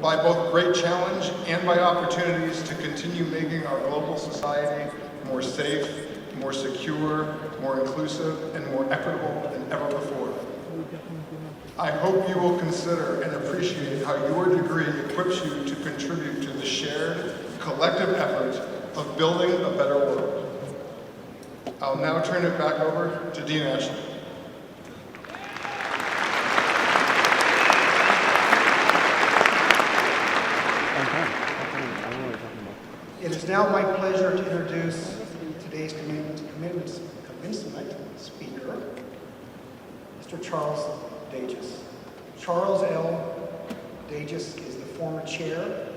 by both great challenge and by opportunities to continue making our global society more safe, more secure, more inclusive, and more equitable than ever before. I hope you will consider and appreciate how your degree equips you to contribute to the shared, collective effort of building a better world. I'll now turn it back over to Dean Ashley. It is now my pleasure to introduce today's commencement speaker, Mr. Charles Dages. Charles L. Dages is the former chair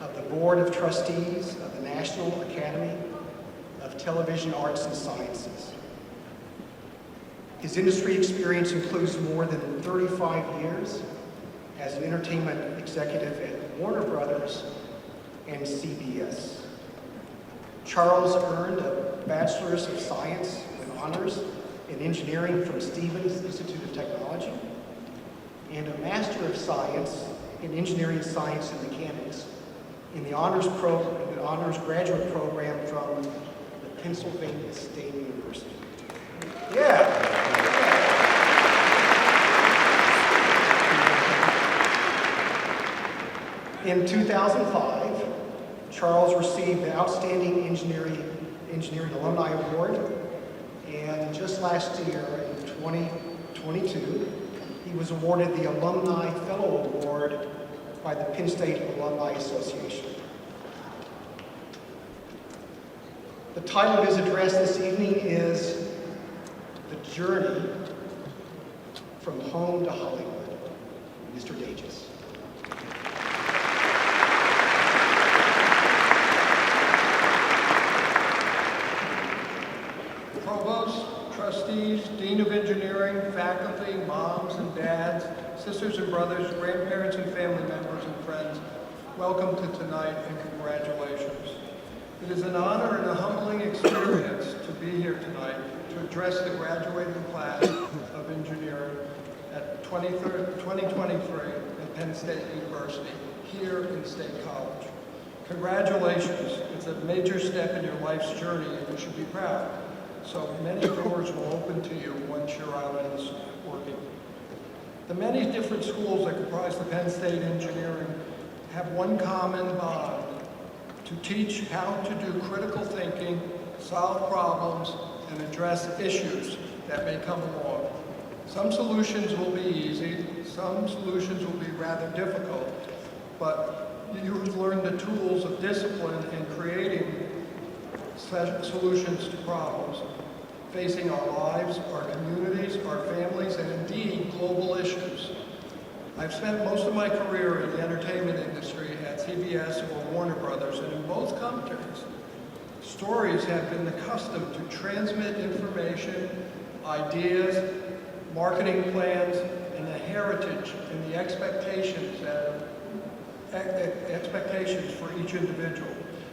of the Board of Trustees of the National Academy of Television Arts and Sciences. His industry experience includes more than 35 years as an entertainment executive at Warner Brothers and CBS. Charles earned a Bachelor's of Science with honors in engineering from Stevens Institute of Technology and a Master of Science in Engineering Science and Mechanics in the honors graduate program from the Pennsylvania State University. Yeah. In 2005, Charles received the Outstanding Engineering Alumni Award, and just last year, in 2022, he was awarded the Alumni Fellow Award by the Penn State Alumni Association. The title of his address this evening is The Journey from Home to Hollywood. Mr. Dages. Provost, trustees, dean of engineering, faculty, moms and dads, sisters and brothers, grandparents and family members and friends, welcome to tonight and congratulations. It is an honor and a humbling experience to be here tonight to address the graduating class of engineering at 2023 at Penn State University, here in State College. Congratulations, it's a major step in your life's journey and you should be proud. So many doors will open to you once you're out and working. The many different schools that comprise the Penn State Engineering have one common bond: to teach how to do critical thinking, solve problems, and address issues that may come along. Some solutions will be easy, some solutions will be rather difficult, but you learn the tools of discipline in creating solutions to problems facing our lives, our communities, our families, and indeed global issues. I've spent most of my career in the entertainment industry at CBS or Warner Brothers, and in both countries, stories have been the custom to transmit information, ideas, marketing plans, and the heritage and the expectations for each individual.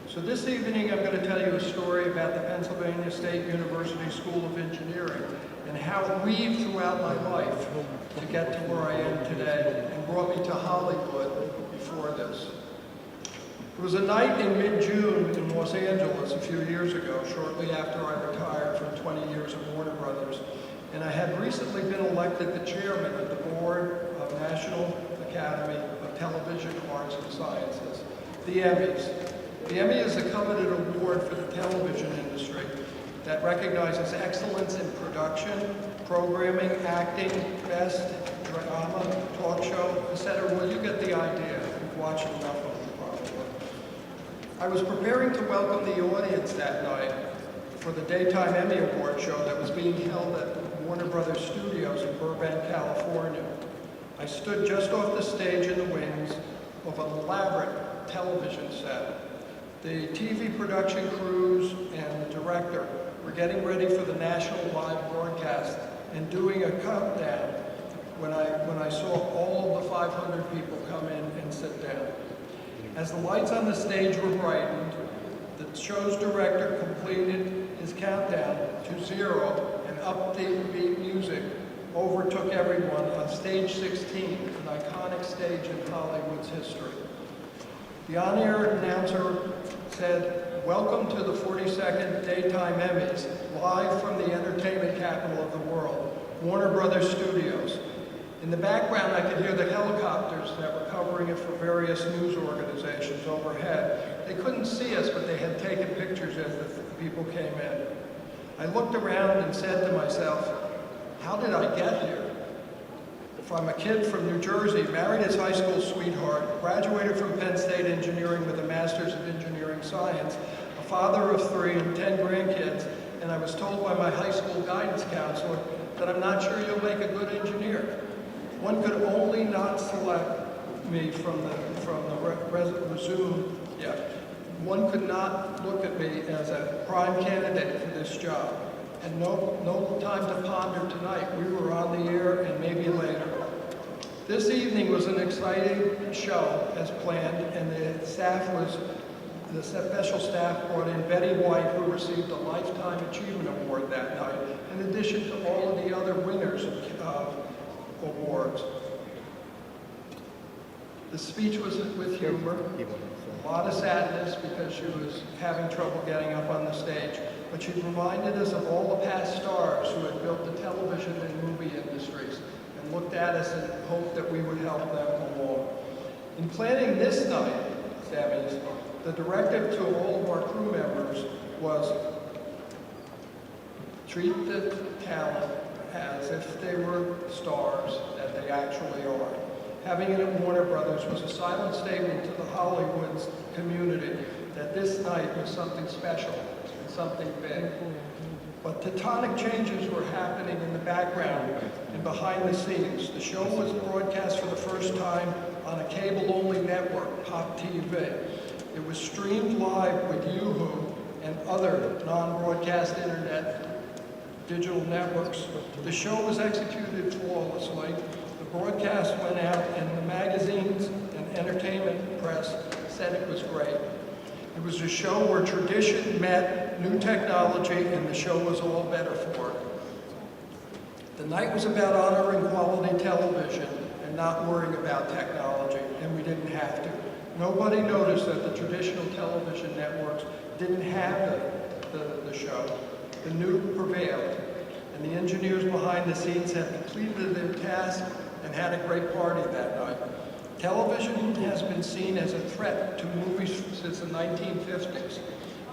So this evening I'm going to tell you a story about the Pennsylvania State University School of Engineering and how it weaved throughout my life to get to where I am today and brought me to Hollywood before this. It was a night in mid-June in Los Angeles a few years ago, shortly after I retired from 20 years of Warner Brothers, and I had recently been elected the chairman of the Board of National Academy of Television Arts and Sciences, the Emmys. The Emmy is a coveted award for the television industry that recognizes excellence in production, programming, acting, best drama, talk show, etc. Well, you get the idea. You've watched enough of them probably. I was preparing to welcome the audience that night for the Daytime Emmy Award show that was being held at Warner Brothers Studios in Burbank, California. I stood just off the stage in the wings of an elaborate television set. The TV production crews and the director were getting ready for the national live broadcast and doing a countdown when I saw all of the 500 people come in and sit down. As the lights on the stage were brightened, the show's director completed his countdown to 0, and upbeat music overtook everyone on stage 16, an iconic stage in Hollywood Hollywood's history. The on-air announcer said, "Welcome to the 42nd Daytime Emmys, live from the entertainment capital of the world, Warner Brothers Studios." In the background, I could hear the helicopters that were covering it for various news organizations overhead. They couldn't see us, but they had taken pictures as the people came in. I looked around and said to myself, how did I get here? If I'm a kid from New Jersey, married his high school sweetheart, graduated from Penn State Engineering with a Master's of Engineering Science, a father of 3 and 10 grandkids, and I was told by my high school guidance counselor that I'm not sure you'll make a good engineer. One could only not select me from the resume. Yeah. One could not look at me as a prime candidate for this job. And no time to ponder tonight. We were on the air and maybe later. This evening was an exciting show as planned, and the special staff brought in Betty White, who received a Lifetime Achievement Award that night, in addition to all of the other winners of awards. The speech was with humor, a lot of sadness because she was having trouble getting up on the stage, but she reminded us of all the past stars who had built the television and movie industries and looked at us and hoped that we would help them along. In planning this night, Sammy's, the directive to all of our crew members was treat the talent as if they were stars that they actually are. Having it at Warner Brothers was a silent statement to the Hollywood community that this night was something special and something big. But tectonic changes were happening in the background and behind the scenes. The show was broadcast for the first time on a cable-only network, Pop TV. It was streamed live with Yahoo and other non-broadcast internet digital networks. The show was executed flawlessly. The broadcast went out and the magazines and entertainment press said it was great. It was a show where tradition met new technology and the show was all better for it. The night was about honoring quality television and not worrying about technology, and we didn't have to. Nobody noticed that the traditional television networks didn't have the show. The new prevailed, and the engineers behind the scenes had completed their task and had a great party that night. Television has been seen as a threat to movies since the 1950s,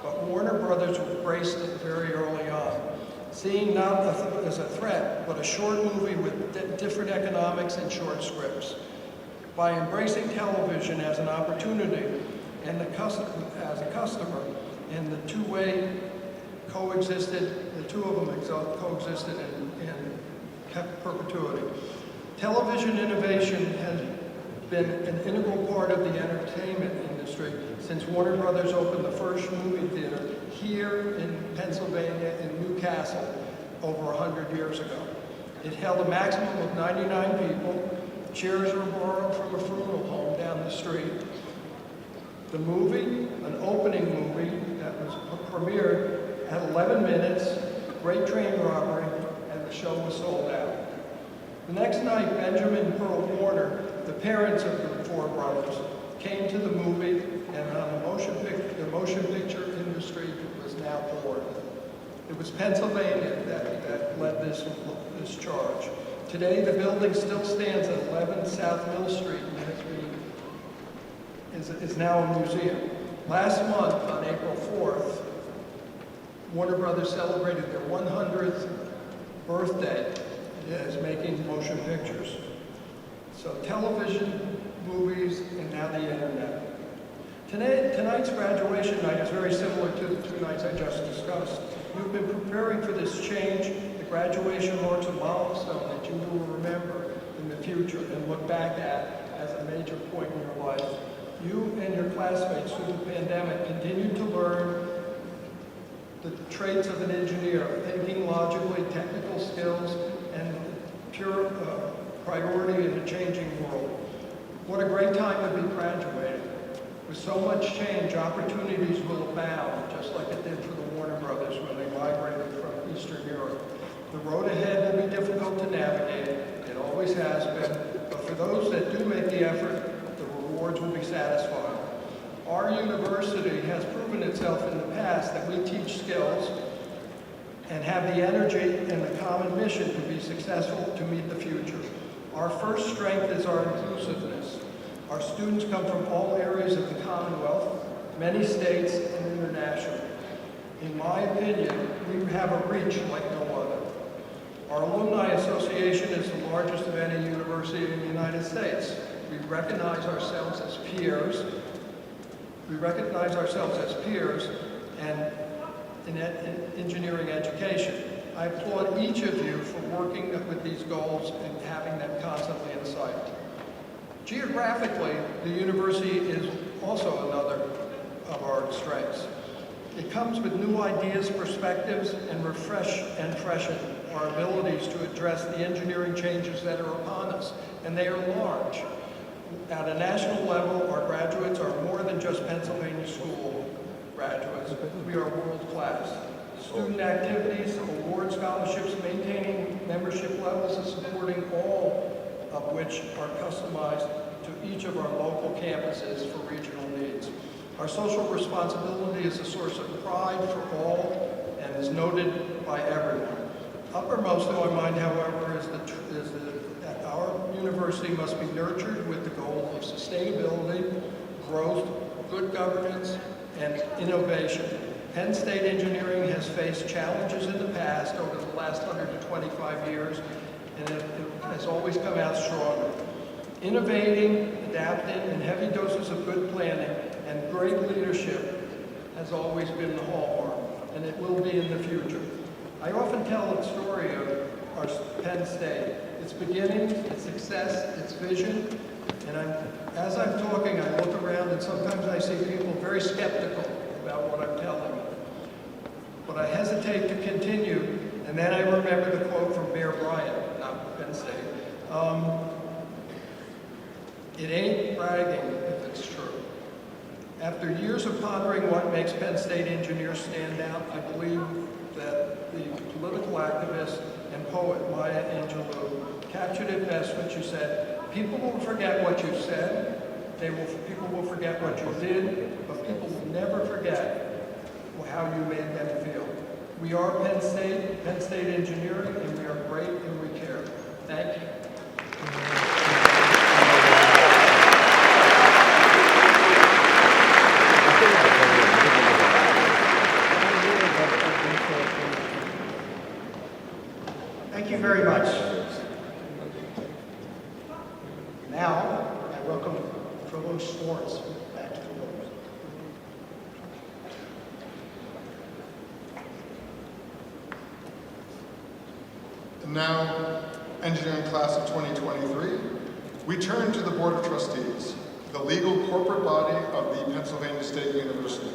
but Warner Brothers embraced it very early on, seeing not as a threat, but a short movie with different economics and short scripts. By embracing television as an opportunity and as a customer, and the two-way coexisted, the two of them coexisted in perpetuity. Television innovation has been an integral part of the entertainment industry since Warner Brothers opened the first movie theater here in Pennsylvania in Newcastle over 100 years ago. It held a maximum of 99 people. Chairs were borrowed from a funeral home down the street. The movie, an opening movie that was premiered at 11 minutes, great train robbery, and the show was sold out. The next night, Benjamin and Pearl Warner, the parents of the four brothers, came to the movie, and on the motion picture industry was now born. It was Pennsylvania that led this charge. Today, the building still stands at 11 South Mill Street and is now a museum. Last month, on April 4th, Warner Brothers celebrated their 100th birthday as making motion pictures. So television, movies, and now the internet. Tonight's graduation night is very similar to the 2 nights I just discussed. You've been preparing for this change. The graduation marks a milestone that you will remember in the future and look back at as a major point in your life. You and your classmates through the pandemic continued to learn the traits of an engineer, thinking logically, technical skills, and pure priority in a changing world. What a great time to be graduating. With so much change, opportunities will abound, just like it did for the Warner Brothers when they migrated from Eastern Europe. The road ahead will be difficult to navigate. It always has been. But for those that do make the effort, the reward awards will be satisfying. Our university has proven itself in the past that we teach skills and have the energy and the common mission to be successful to meet the future. Our first strength is our inclusiveness. Our students come from all areas of the Commonwealth, many states, and international. In my opinion, we have a reach like no other. Our Alumni Association is the largest of any university in the United States. We recognize ourselves as peers. And in engineering education. I applaud each of you for working with these goals and having them constantly in sight. Geographically, the university is also another of our strengths. It comes with new ideas, perspectives, and freshen our abilities to address the engineering changes that are upon us, and they are large. At a national level, our graduates are more than just Pennsylvania school graduates. We are world class. Student activities, award scholarships, maintaining membership levels, and supporting all of which are customized to each of our local campuses for regional needs. Our social responsibility is a source of pride for all and is noted by everyone. Uppermost in my mind, however, is that our university must be nurtured with the goal of sustainability, growth, good governance, and innovation. Penn State engineering has faced challenges in the past over the last 125 years, and it has always come out stronger. Innovating, adapting, and heavy doses of good planning and great leadership has always been the hallmark, and it will be in the future. I often tell the story of our Penn State, its beginnings, its success, its vision, and as I'm talking, I look around and sometimes I see people very skeptical about what I'm telling them. But I hesitate to continue, and then I remember the quote from Bear Bryant, not Penn State. It ain't bragging if it's true. After years of pondering what makes Penn State engineers stand out, I believe that the political activist and poet Maya Angelou captured it best when she said, people will forget what you said, people will forget what you did, but people will never forget how you made them feel. We are Penn State Engineering, and we are great and we care. Thank you. Thank you very much. Now, I welcome Provost Schwartz back to the podium. And now, engineering class of 2023, we turn to the Board of Trustees, the legal corporate body of the Pennsylvania State University.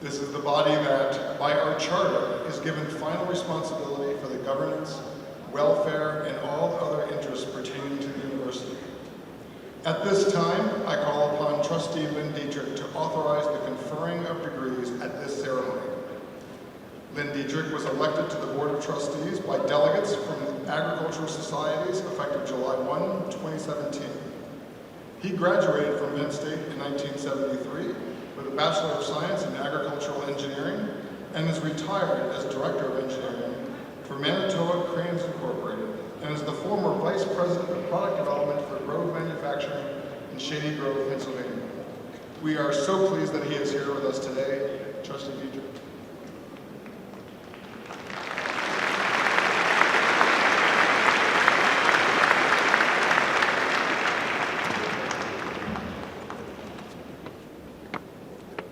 This is the body that, by our charter, is given final responsibility for the governance, welfare, and all other interests pertaining to the university. At this time, I call upon Trustee Lynn Dietrich to authorize the conferring of degrees at this ceremony. Lynn Dietrich was elected to the Board of Trustees by delegates from agricultural societies effective July 1, 2017. He graduated from Penn State in 1973 with a Bachelor of Science in Agricultural Engineering and is retired as Director of Engineering for Manitoba Cranes Incorporated and is the former Vice President of Product Development for Grove Manufacturing in Shady Grove, Pennsylvania. We are so pleased that he is here with us today. Trustee Dietrich.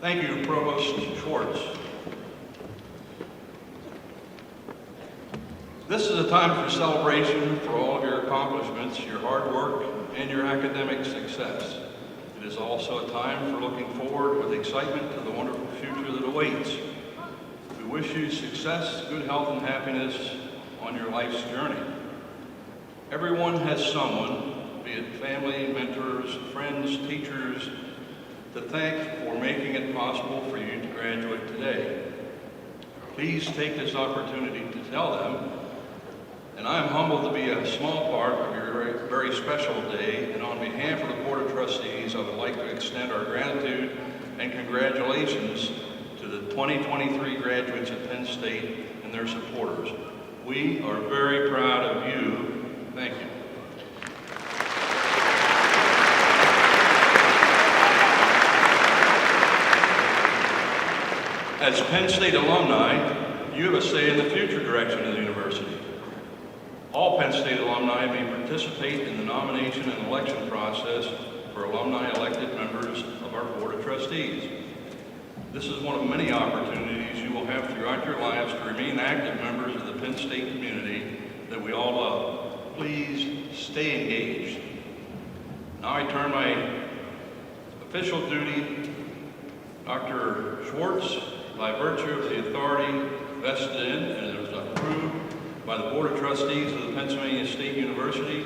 Thank you, Provost Schwartz. This is a time for celebration for all of your accomplishments, your hard work, and your academic success. It is also a time for looking forward with excitement to the wonderful future that awaits. We wish you success, good health, and happiness on your life's journey. Everyone has someone, be it family, mentors, friends, teachers, to thank for making it possible for you to graduate today. Please take this opportunity to tell them, and I am humbled to be a small part of your very special day, and on behalf of the Board of Trustees, I extend our gratitude and congratulations to the 2023 graduates at Penn State and their supporters. We are very proud of you. Thank you. As Penn State alumni, you have a say in the future direction of the university. All Penn State alumni may participate in the nomination and election process for alumni elected members of our Board of Trustees. This is one of many opportunities you will have throughout your lives to remain active members of the Penn State community that we all love. Please stay engaged. Now I turn my official duty, Dr. Schwartz, by virtue of the authority vested in and was approved by the Board of Trustees of the Pennsylvania State University,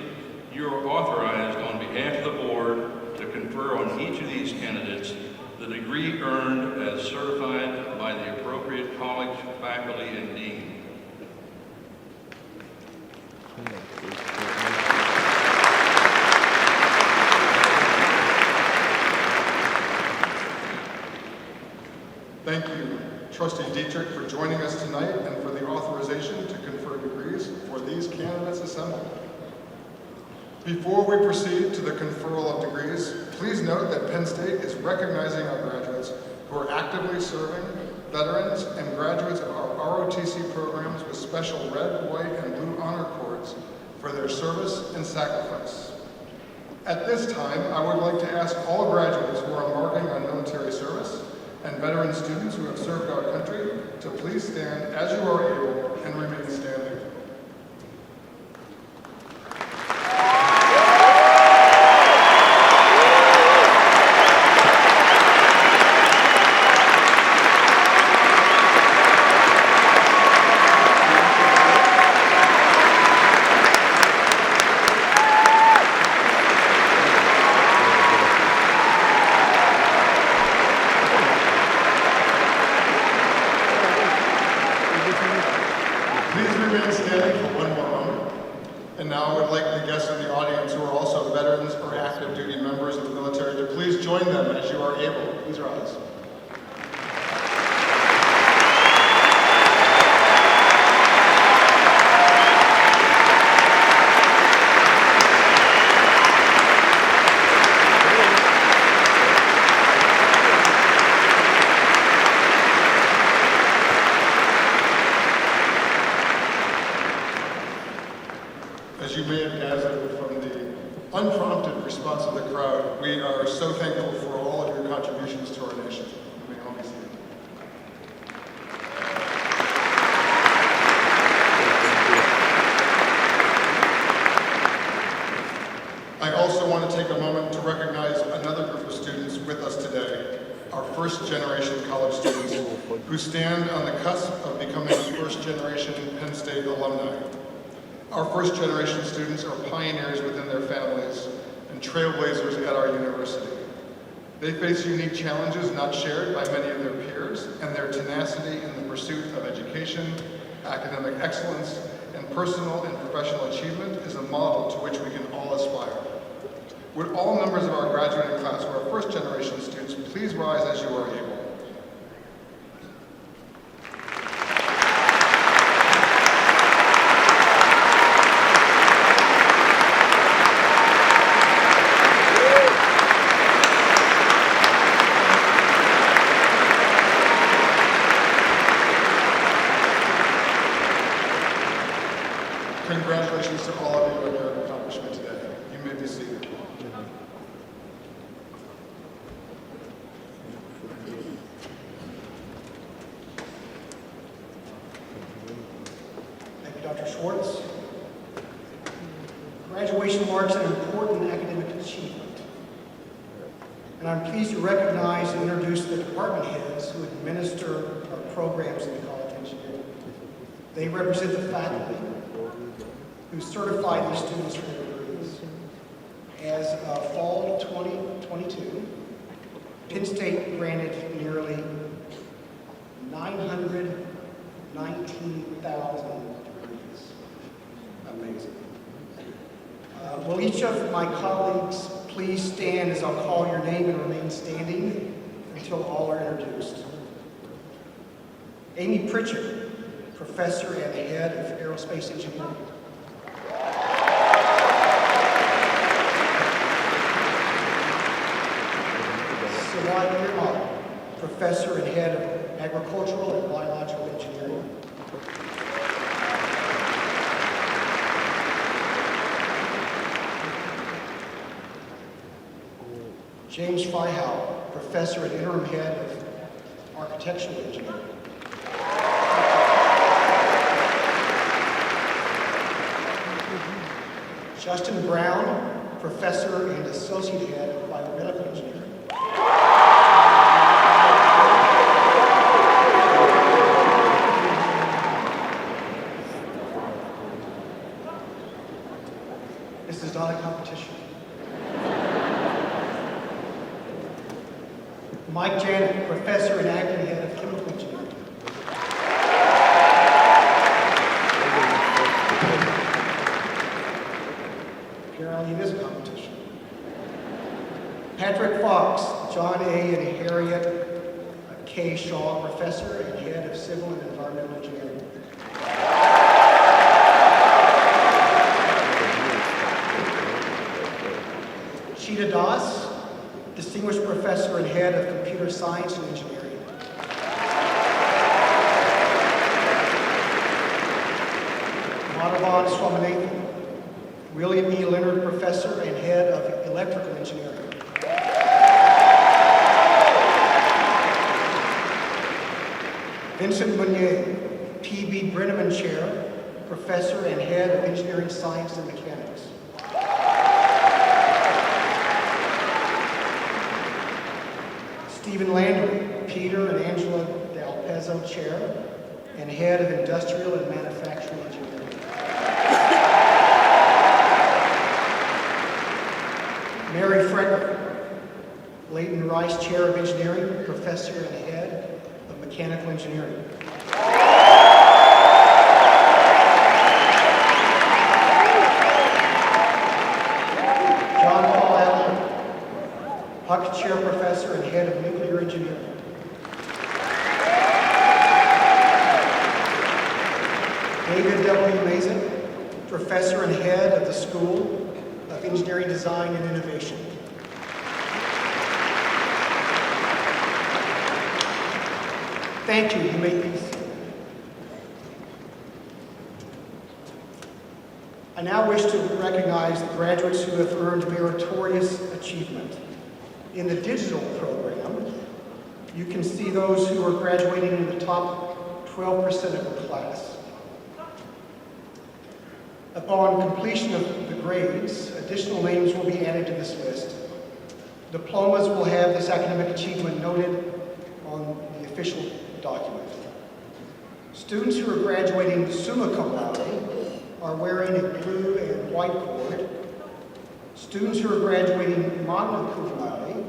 you are authorized on behalf of the board to confer on each of these candidates the degree earned as certified by the appropriate college, faculty, and dean. Thank you, Trustee Dietrich, for joining us tonight and for the authorization to confer degrees for these candidates assembled. Before we proceed to the conferral of degrees, please note that Penn State is recognizing our graduates who are actively serving, veterans, and graduates of our ROTC programs with special red, white, and blue honor cords for their service and sacrifice. At this time, I would like to ask all graduates who are embarking on military service and veteran students who have served our country to please stand as you are able and remain standing. As you may have gathered from the unprompted response of the crowd, we are so thankful for all of your contributions to our nation. You may all be seated. I also want to take a moment to recognize another group of students with us today, our first-generation college students who stand on the cusp of becoming first-generation Penn State alumni. Our first-generation students are pioneers within their families and trailblazers at our university. They face unique challenges not shared by many of their peers, and their tenacity in the pursuit of education, academic excellence, and personal and professional achievement is a model to which we can all aspire. Would all members of our graduating class who are first-generation students please rise as you are able? Congratulations to all of you on your accomplishment today. You may be seated. Thank you, Dr. Schwartz. Graduation marks an important academic achievement, and I'm pleased to recognize and introduce the department heads who administer our programs in the College of Engineering. They represent the faculty who certified these students for their degrees. As of fall 2022, Penn State granted nearly 919,000 degrees. Amazing. Will each of my colleagues please stand as I'll call your name and remain standing until all are introduced. Amy Pritchard, Professor and Head of Aerospace Engineering. Sawat Nirmal, Professor and Head of Agricultural and Biological Engineering. James Freihow, Professor and Interim Head of Architectural Engineering. Justin Brown, Professor and Associate Head of Biomedical Engineering. This is not a competition. Mike Janet, Professor and Acting Head of Chemical Engineering. Apparently it is a competition. Patrick Fox, John A. and Harriet K. Shaw, Professor and Head of Civil and Environmental Engineering. Sheeta Das, Distinguished Professor and Head of Computer Science and Engineering. Madhavan Swaminathan, William E. Leonard Professor and Head of Electrical Engineering. Vincent Meunier, P.B. Brenneman Chair, Professor and Head of Engineering Science and Mechanics. Stephen Landry, Peter and Angela Del Pezzo Chair and Head of Industrial and Manufacturing Engineering. Mary Frederick, Leighton Rice Chair of Engineering, Professor and Head of Mechanical Engineering. John Paul Allen, Huck Chair Professor and Head of Nuclear Engineering. David W. Mason, Professor and Head of the School of Engineering Design and Innovation. Thank you. You may be seated. I now wish to recognize the graduates who have earned meritorious achievement. In the digital program, you can see those who are graduating in the top 12% of the class. Upon completion of the grades, additional names will be added to this list. Diplomas will have this academic achievement noted on the official document. Students who are graduating summa cum laude are wearing a blue and white cord. Students who are graduating magna cum laude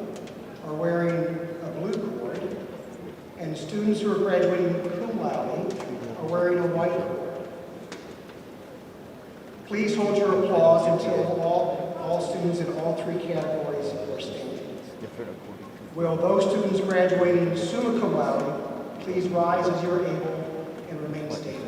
are wearing a blue cord. And students who are graduating cum laude are wearing a white cord. Please hold your applause until all students in all three categories are standing. Will those students graduating summa cum laude please rise as you are able and remain standing.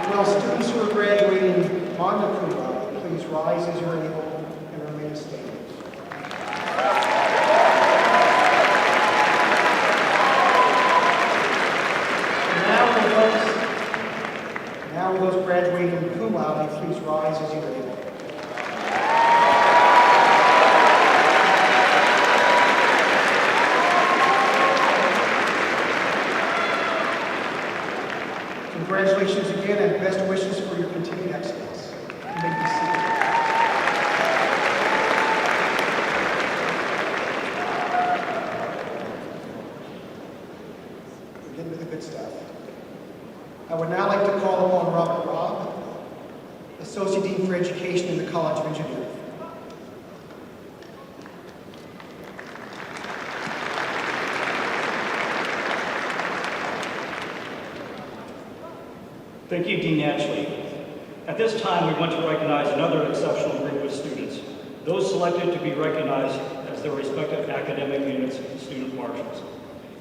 Will students who are graduating magna cum laude please rise as you are able and remain standing. Now will those graduating cum laude please rise as you are able. Congratulations again and best wishes for your continued excellence. You may be seated. We're getting to the good stuff. I would now like to call upon Robert Robb, Associate Dean for Education in the College of Engineering. Thank you, Dean Ashley. At this time, we want to recognize another exceptional group of students, those selected to be recognized as their respective academic units student marshals.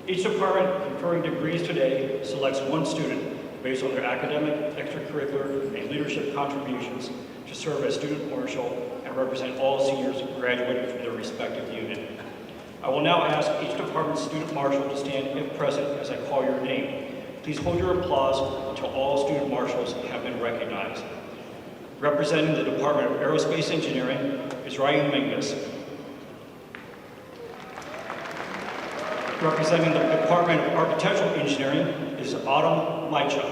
Each department conferring degrees today selects one student based on their academic, extracurricular, and leadership contributions to serve as student marshal and represent all seniors graduating from their respective unit. I will now ask each department's student marshal to stand if present as I call your name. Please hold your applause until all student marshals have been recognized. Representing the Department of Aerospace Engineering is Ryan Mingus. Representing the Department of Architectural Engineering is Autumn Maicha.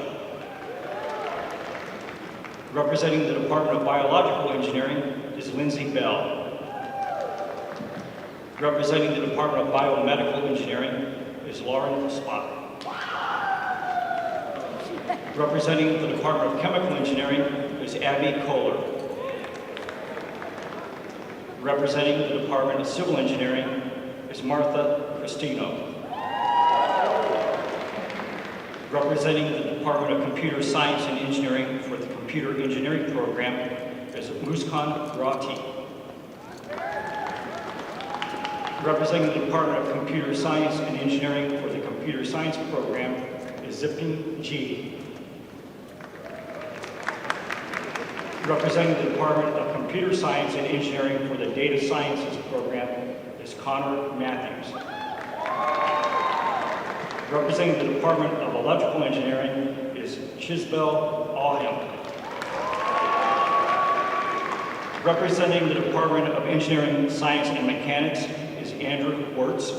Representing the Department of Biological Engineering is Lindsay Bell. Representing the Department of Biomedical Engineering is Lauren Spott. Representing the Department of Chemical Engineering is Abby Kohler. Representing the Department of Civil Engineering is Martha Cristino. Representing the Department of Computer Science and Engineering for the Computer Engineering Program is Muskan Rati. Representing the Department of Computer Science and Engineering for the Computer Science Program is Ziping Ji. Representing the Department of Computer Science and Engineering for the Data Sciences Program is Connor Matthews. Representing the Department of Electrical Engineering is Chisbel Alham. Representing the Department of Engineering, Science, and Mechanics is Andrew Wirtz.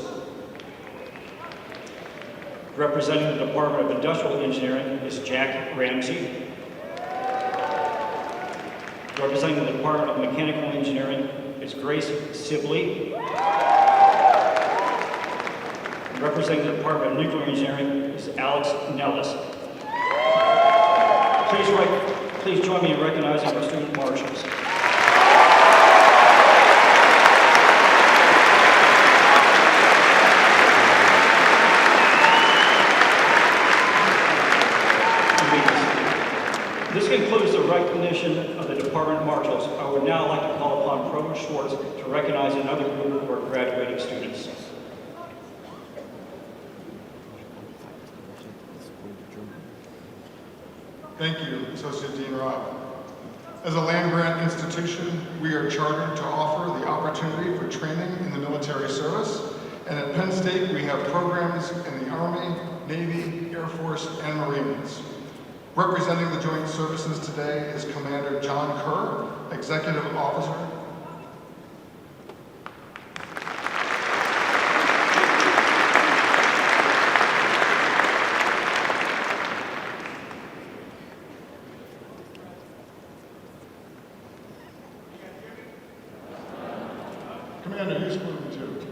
Representing the Department of Industrial Engineering is Jack Ramsey. Representing the Department of Mechanical Engineering is Grace Sibley. Representing the Department of Nuclear Engineering is Alex Nellis. Please join me in recognizing our student marshals. This concludes the recognition of the department marshals. I would now like to call upon Provost Schwartz to recognize another group of our graduating students. Thank you, Associate Dean Robb. As a land-grant institution, we are chartered to offer the opportunity for training in the military service, and at Penn State we have programs in the Army, Navy, Air Force, and Marines. Representing the Joint Services today is Commander John Kerr, Executive Officer. Commander, who's moving to?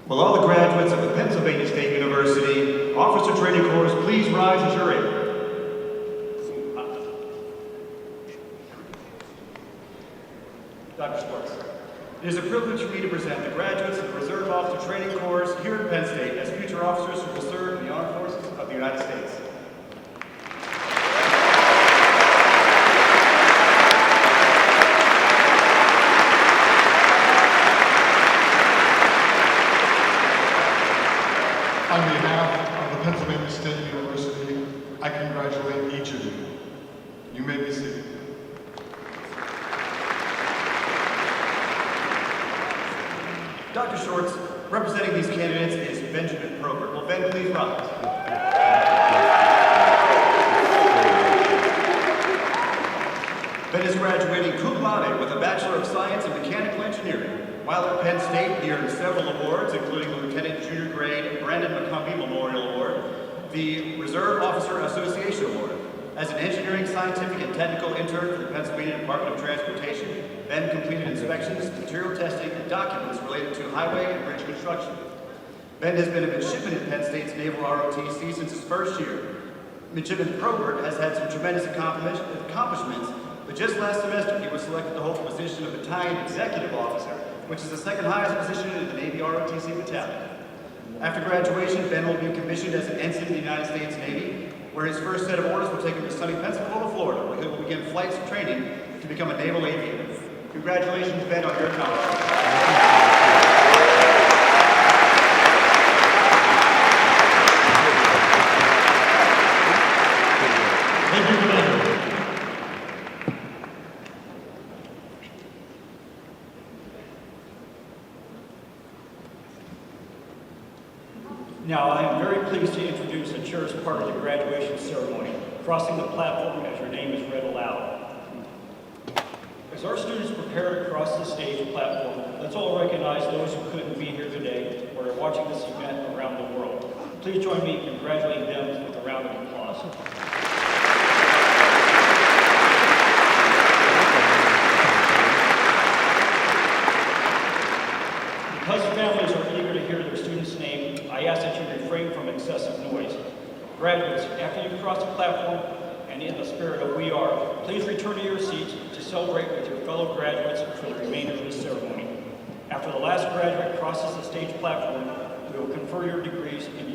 Will all the graduates of the Pennsylvania State University Officer Training Course please rise as you're able? Dr. Schwartz, it is a privilege for me to present the graduates of the Reserve Officer Training Course here at Penn State as future officers who will serve in the Armed Forces of the United States. On behalf of the Pennsylvania State University, I congratulate each of you. You may be seated. Dr. Schwartz, representing these candidates is Benjamin Probert. Will Ben please rise? Ben is graduating cum laude with a Bachelor of Science in Mechanical Engineering. While at Penn State, he earned several awards, including the Lieutenant Junior Grade Brandon McCumbee Memorial Award, the Reserve Officer Association Award. As an engineering, scientific, and technical intern for the Pennsylvania Department of Transportation, Ben completed inspections, material testing, and documents related to highway and bridge construction. Ben has been a midshipman at Penn State's Naval ROTC since his first year. Midshipman Probert has had some tremendous accomplishments, but just last semester he was selected to hold the position of Battalion Executive Officer, which is the second highest position in the Navy ROTC battalion. After graduation, Ben will be commissioned as an ensign in the United States Navy, where his first set of orders will take him to sunny Pensacola, Florida, where he will begin flights training to become a naval aviator. Congratulations, Ben, on your accomplishment. Thank you, Commander. Now, I am very pleased to introduce and cherished part of the graduation ceremony, crossing the platform as your name is read aloud. As our students prepare to cross the stage platform, let's all recognize those who couldn't be here today or are watching this event around the world. Please join me in congratulating them with a round of applause. Because families are eager to hear their student's name, I ask that you refrain from excessive noise. Graduates, after you cross the platform, and in the spirit of we are, please return to your seats to celebrate with your fellow graduates for the remainder of the ceremony. After the last graduate crosses the stage platform, we will confer your degrees and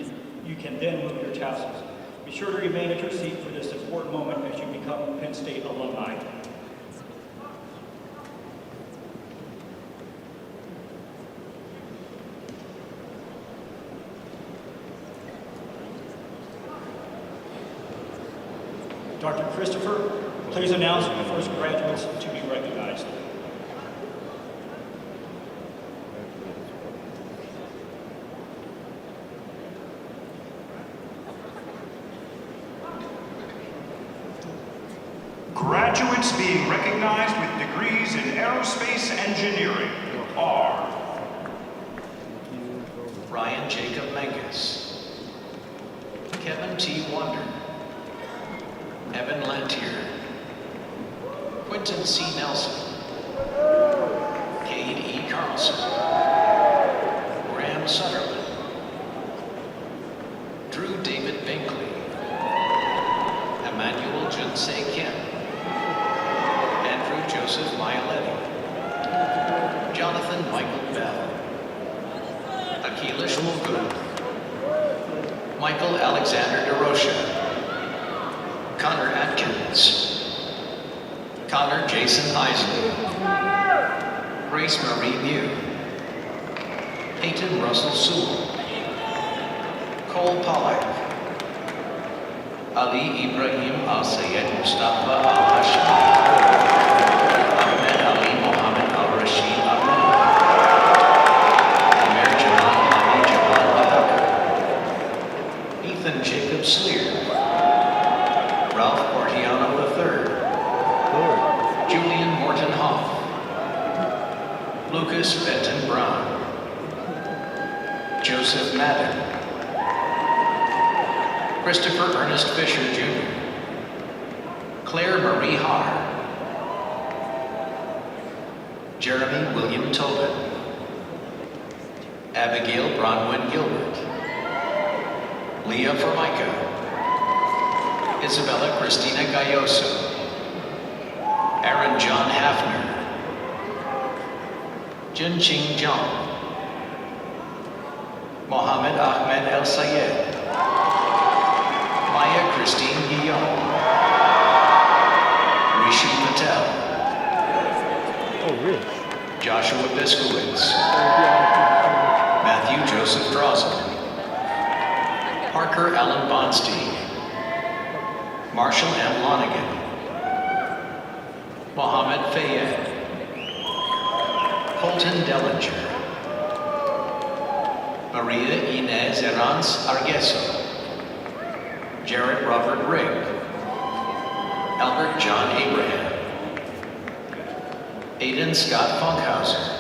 you can then move your tassels. Be sure to remain at your seat for this important moment as you become Penn State alumni. Dr. Christopher, please announce the first graduates to be recognized. Graduates being recognized with degrees in aerospace engineering are Ryan Jacob Mangus, Kevin T. Wander, Evan Lantier, Quentin C. Nelson, Cade E. Carlson, Graham Sutherland, Drew David Binkley, Emmanuel Junsei Kim, Andrew Joseph Maialetti, Jonathan Michael Bell, Akilish Mulgul, Michael Alexander DeRocha, Connor Atkins, Connor Jason Isley, Grace Marie Mew, Peyton Russell Sewell, Cole Pollack, Ali Ibrahim Al-Sayed Mustafa Al-Hashimi, Ahmed Ali Mohammed Al-Rashid Ahmed, Amer Jamal Ali Jabal Abakar, Ethan Jacob Sleer, Ralph Portiano III, Julian Morton Hoff, Lucas Benton Brown, Joseph Madden, Christopher Ernest Fisher Jr., Claire Marie Haar, Jeremy William Tobin, Abigail Bronwyn Gilbert, Leah Formica, Isabella Cristina Galloso, Aaron John Hafner, Junqing Zhang, Mohammed Ahmed El Sayed, Maya Christine Guillaume, Rishi Patel, Joshua Biskowitz, Matthew Joseph Drosel, Parker Allen Bonstein, Marshall M. Lonigan, Mohammed Fayed, Colton Dellinger, Maria Inez Herranz Argueso, Jared Robert Rigg, Albert John Abraham, Aidan Scott Funkhauser,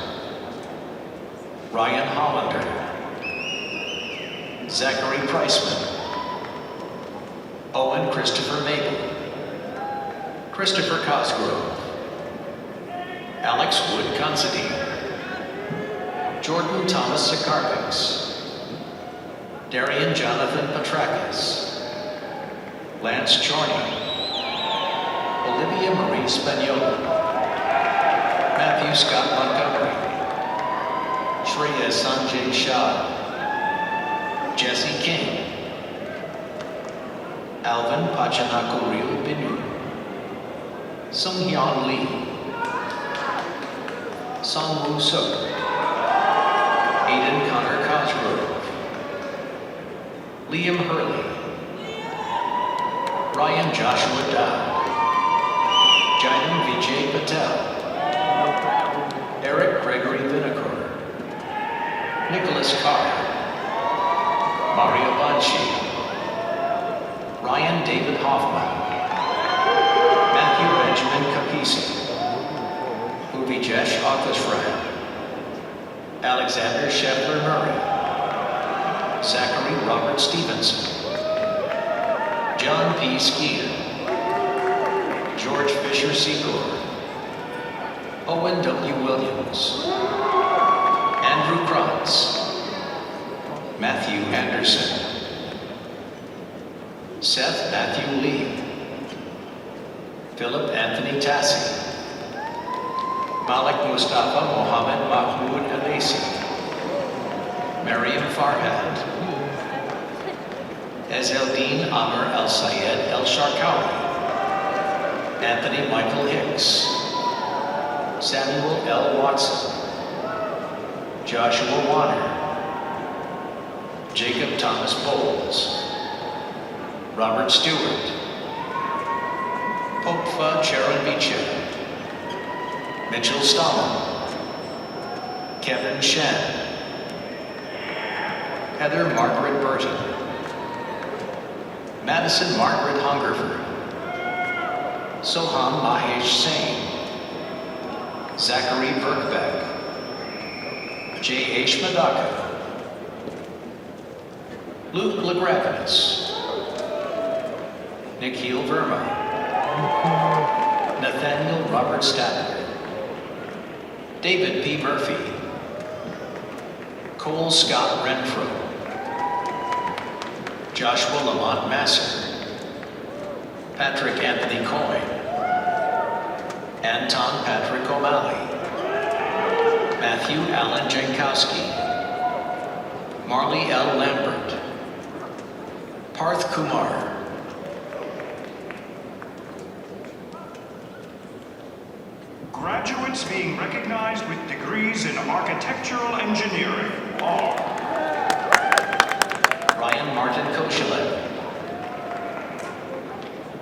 Ryan Hollander, Zachary Priceman, Owen Christopher Mabel, Christopher Cosgrove, Alex Wood Considine, Jordan Thomas Sakarpix, Darian Jonathan Petrakis, Lance Chorney, Olivia Marie Spagnola, Matthew Scott Montgomery, Shreya Sanjay Shah, Jesse King, Alvin Pachanakuril Binu, Sung Hyun Lee, Song Woo Suk, Aiden Connor Cosgrove, Liam Hurley, Ryan Joshua Dow, Jaidan Vijay Patel, Eric Gregory Vinacore, Nicholas Carr, Mario Banshi, Ryan David Hoffman, Matthew Benjamin Capisi, Uvijesh Athasran, Alexander Scheffler Murray, Zachary Robert Stevenson, John P. Skeeter, George Fisher Secor, Owen W. Williams, Andrew Kratz, Matthew Anderson, Seth Matthew Lee, Philip Anthony Tassi, Malik Mustafa Mohammed Mahmoud Alesi, Mariam Farhad, Ezeldin Amr El-Sayed El-Sharkawi, Anthony Michael Hicks, Samuel L. Watson, Joshua Warner, Jacob Thomas Bowles, Robert Stewart, Popfa Cherubicha, Mitchell Stalin, Kevin Shen, Heather Margaret Burton, Madison Margaret Hungerford, Soham Mahesh Singh, Zachary Birkbeck, J.H. Madaka, Luke Legravinus, Nikhil Verma, Nathaniel Robert Statler, David P. Murphy, Cole Scott Renfro, Joshua Lamont Masser, Patrick Anthony Coyne, Anton Patrick O'Malley, Matthew Allen Jankowski, Marley L. Lambert, Parth Kumar, Graduates being recognized with degrees in architectural engineering are Ryan Martin Koshalev,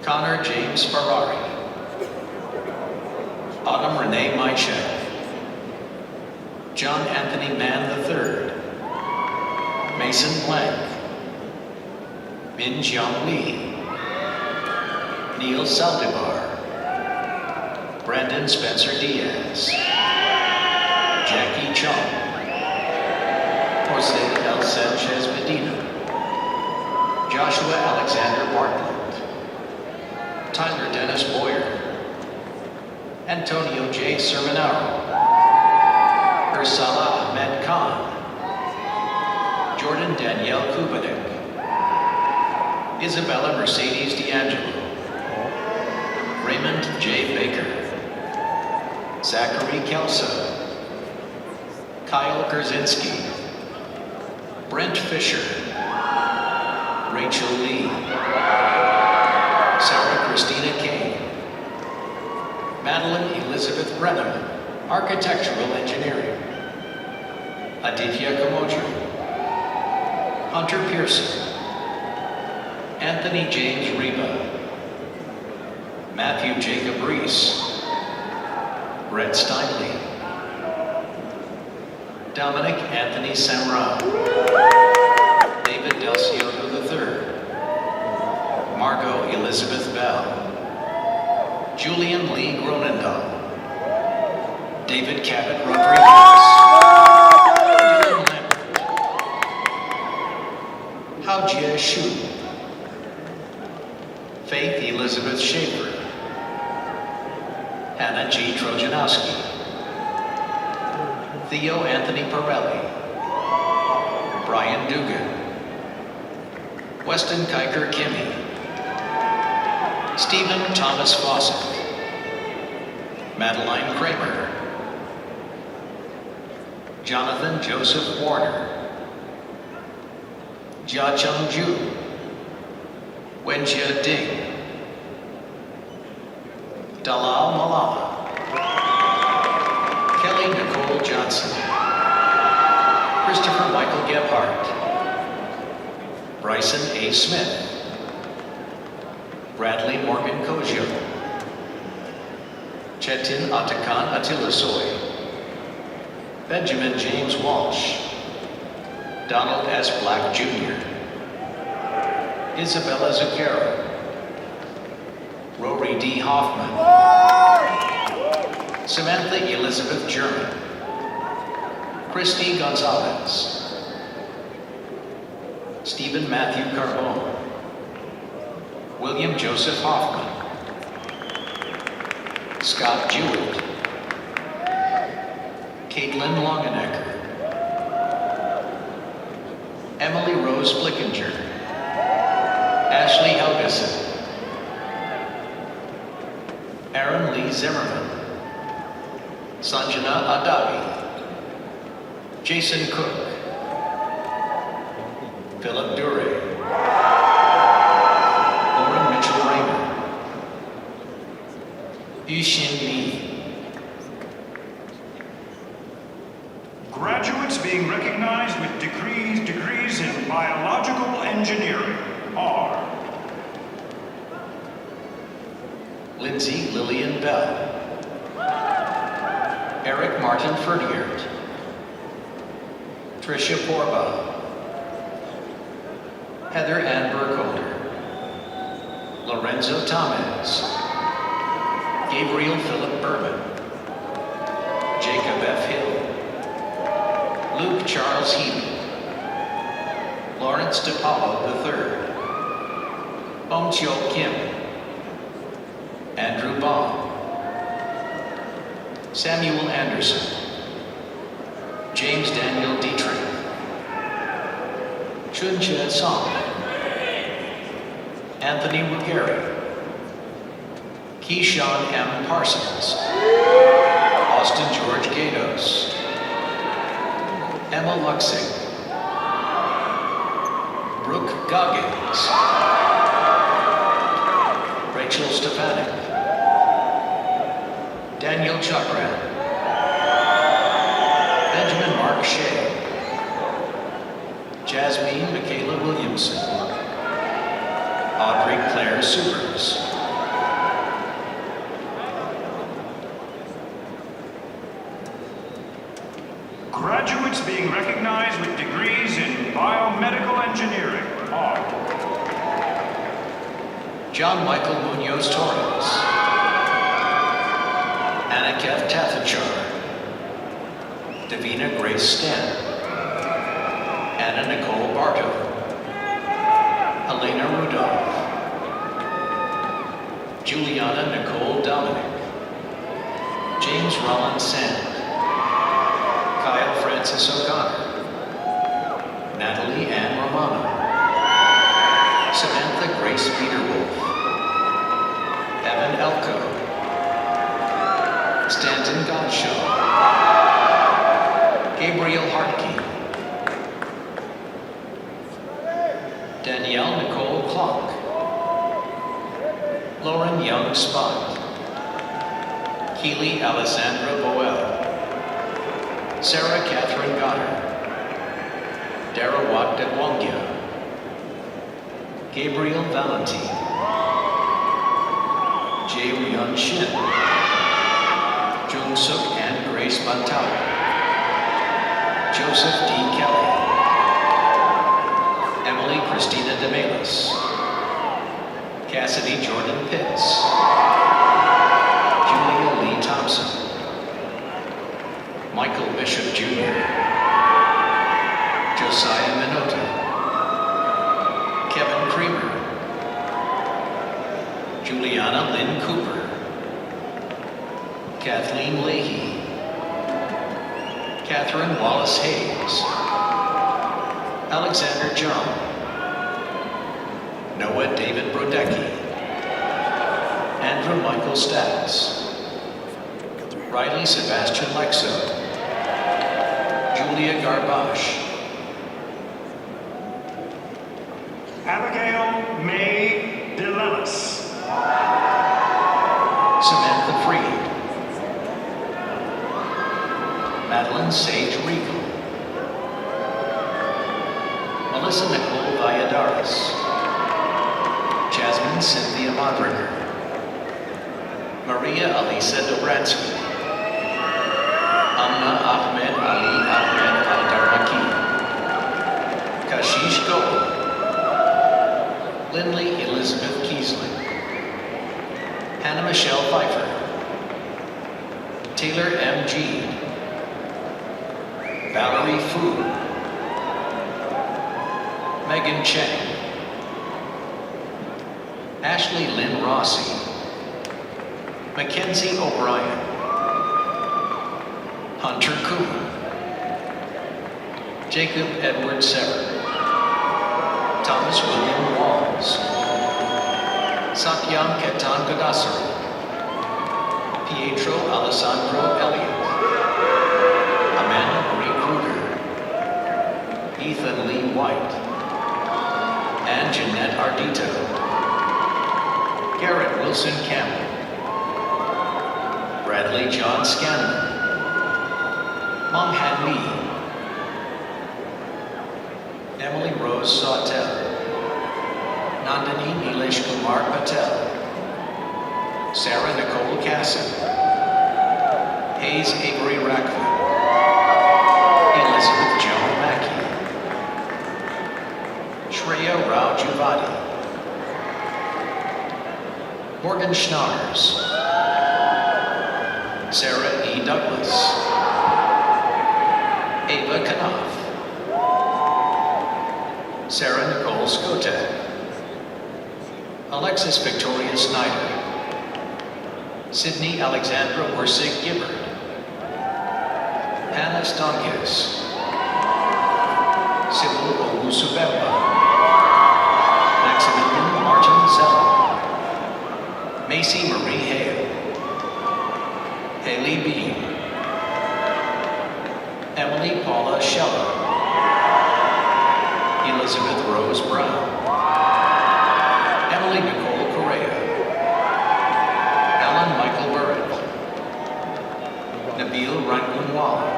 Connor James Ferrari, Autumn Renee Maichev, John Anthony Mann III, Mason Blank, Min Jiang Lee, Neil Saldivar, Brandon Spencer Diaz, Jackie Chung, Jose L. Sanchez Medina, Joshua Alexander Bartlett, Tyler Dennis Boyer, Antonio J. Sermonaro, Ursula Ahmed Khan, Jordan Danielle Kubanek, Isabella Mercedes D'Angelo, Raymond J. Baker, Zachary Kelso, Kyle Gerzinski, Brent Fisher, Rachel Lee, Sarah Christina King, Madeline Elizabeth Brenneman, Architectural Engineering, Aditya Kamoja, Hunter Pearson, Anthony James Reba, Matthew Jacob Reese, Brett Steinley, Dominic Anthony Samra, David Delcioto III, Margot Elizabeth Bell, Julian Lee Gronendahl, David Cabot Rodriguez, Dylan Lambert, Hao Jie Shu, Faith Elizabeth Schaefer, Hannah G. Trojanowski, Theo Anthony Pirelli, Brian Dugan, Weston Kiker Kimmy, Stephen Thomas Fawcett, Madeline Kramer, Jonathan Joseph Warner, Jia Cheng Ju, Wenjie Ding, Dalal Malama, Kelly Nicole Johnson, Christopher Michael Gebhardt, Bryson A. Smith, Bradley Morgan Kojo, Chetin Atakan Atilasoy, Benjamin James Walsh, Donald S. Black Jr., Isabella Zucchero, Rory D. Hoffman, Samantha Elizabeth German, Christy Gonzalez, Stephen Matthew Carbone, William Joseph Hoffman, Scott Jewett, Caitlin Longenecker, Emily Rose Flickinger, Ashley Helgeson, Aaron Lee Zimmerman, Sanjana Adabi, Jason Cook, Philip Dure, Lauren Mitchell Raymer, Yushin Lee. Graduates being recognized with degrees in biological engineering are Lindsay Lillian Bell, Eric Martin Ferdiert, Tricia Porba, Heather Ann Burkholder, Lorenzo Tamez, Gabriel Philip Berman, Jacob F. Hill, Luke Charles Healy, Lawrence DePaulo III, Bong Chio Kim, Andrew Baum, Samuel Anderson, James Daniel Dietrich, Chun Chia Song, Anthony Ruggieri, Keyshawn M. Parsons, Austin George Gatos, Emma Luxing, Brooke Goggins, Rachel Stefanik, Daniel Chakran, Benjamin Mark Shea, Jasmine Michaela Williamson, Audrey Claire Subers, graduates being recognized with degrees in biomedical engineering are John Michael Munoz Torres, Anaketh Tathachar, Davina Grace Sten, Anna Nicole Bartow, Helena Rudolph, Juliana Nicole Dominic, James Rollin Sand, Kyle Francis O'Connor, Natalie Ann Romano, Samantha Grace Peterwolf, Evan Elko, Stanton Godshaw, Gabriel Hartke, Danielle Nicole Clark, Lauren Young Spot, Keely Alessandra Boel, Sarah Catherine Goddard, Dara Wat Debwangya, Gabriel Valentine, Jae Ryun Shin, Jung Suk and Grace Bantao, Joseph D. Kelly, Emily Christina DeMelis, Cassidy Jordan Pitts, Julia Lee Thompson, Michael Bishop Jr., Josiah Minota, Kevin Creamer, Juliana Lynn Cooper, Kathleen Leahy, Catherine Wallace Hayes, Alexander John, Noah David Brodecki, Andrew Michael Stats, Riley Sebastian Lexo, Julia Garbash, Abigail May DeLellis. Samantha Freed. Madeline Sage Regal. Melissa Nicole Valladares. Jasmine Cynthia Modriger. Maria Alisa Dobransky. Amna Ahmed Ali Ahmed Al-Darmaki. Kashish Gopal. Lindley Elizabeth Kiesling. Hannah Michelle Pfeiffer. Taylor M. Gede. Valerie Fu. Megan Cheng. Ashley Lynn Rossi. Mackenzie O'Brien. Hunter Cooper. Jacob Edward Sever. Thomas William Walls. Satyam Ketan Godasari. Pietro Alessandro Elliott. Amanda Marie Kruger. Ethan Lee White. And Jeanette Ardito. Garrett Wilson Campbell. Bradley John Scanlon. Mong Han Lee. Emily Rose Sawtell. Nandini Nilesh Kumar Patel. Sarah Nicole Casson. Hayes Avery Rackford. Elizabeth Joan Mackey. Shreya Rao Juvadi. Morgan Schnaars. Sarah E. Douglas. Ava Knopf. Sarah Nicole Skotek. Alexis Victoria Snyder. Sydney Alexandra Worsig Gibbard. Hannah Stonkis. Sybil Owusubemba. Maximilian Martin Zell. Macy Marie Hale. Haley Beam. Emily Paula Scheller. Elizabeth Rose Brown. Emily Nicole Correa. Alan Michael Burrett. Nabil Rangunwala.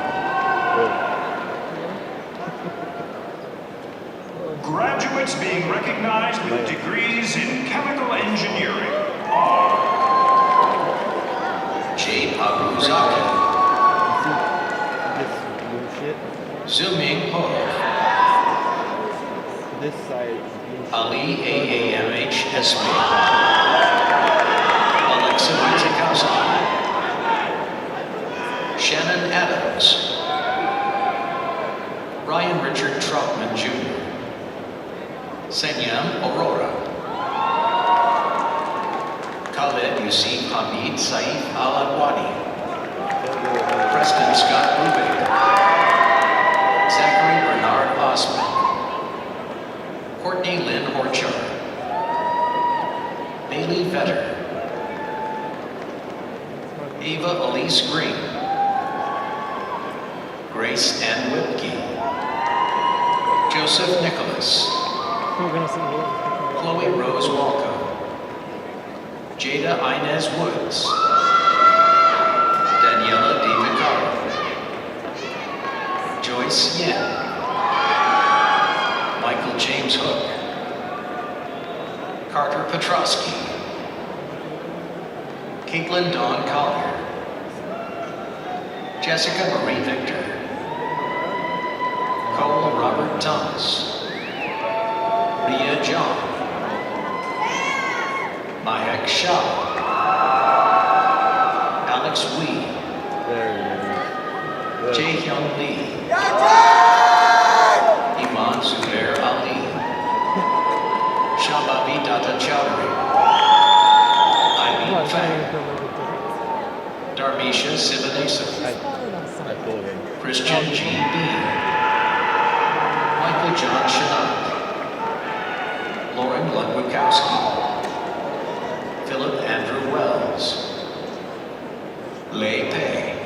Graduates being recognized with degrees in chemical engineering are Jay Pabuzaki. Zooming Ho. This side. Ali AAMH Esme. Alexa Witekowski. Shannon Adams. Ryan Richard Troutman Jr. Senyam Aurora. Khaled Yusuf Hamid Saif Al-Adwani. Preston Scott Brubaker. Zachary Bernard Osman. Courtney Lynn Horchard. Bailey Vetter. Ava Elise Green. Grace Ann Whitke. Joseph Nicholas. Chloe Rose Walco. Jada Inez Woods. Daniela DeVicaro. Joyce Yen. Michael James Hook. Carter Petrosky. Caitlin Dawn Collier. Jessica Marie Victor. Cole Robert Thomas. Ria John. Mahek Shah. Alex Wee. Jae Hyun Lee. Iman Zubair Ali. Shambhavi Data Chowdhury. Eileen Fang. Darmisha Sivanesa. Christian G. Bean. Michael John Shanat. Lauren Ludwikowski. Philip Andrew Wells. Lei Pei.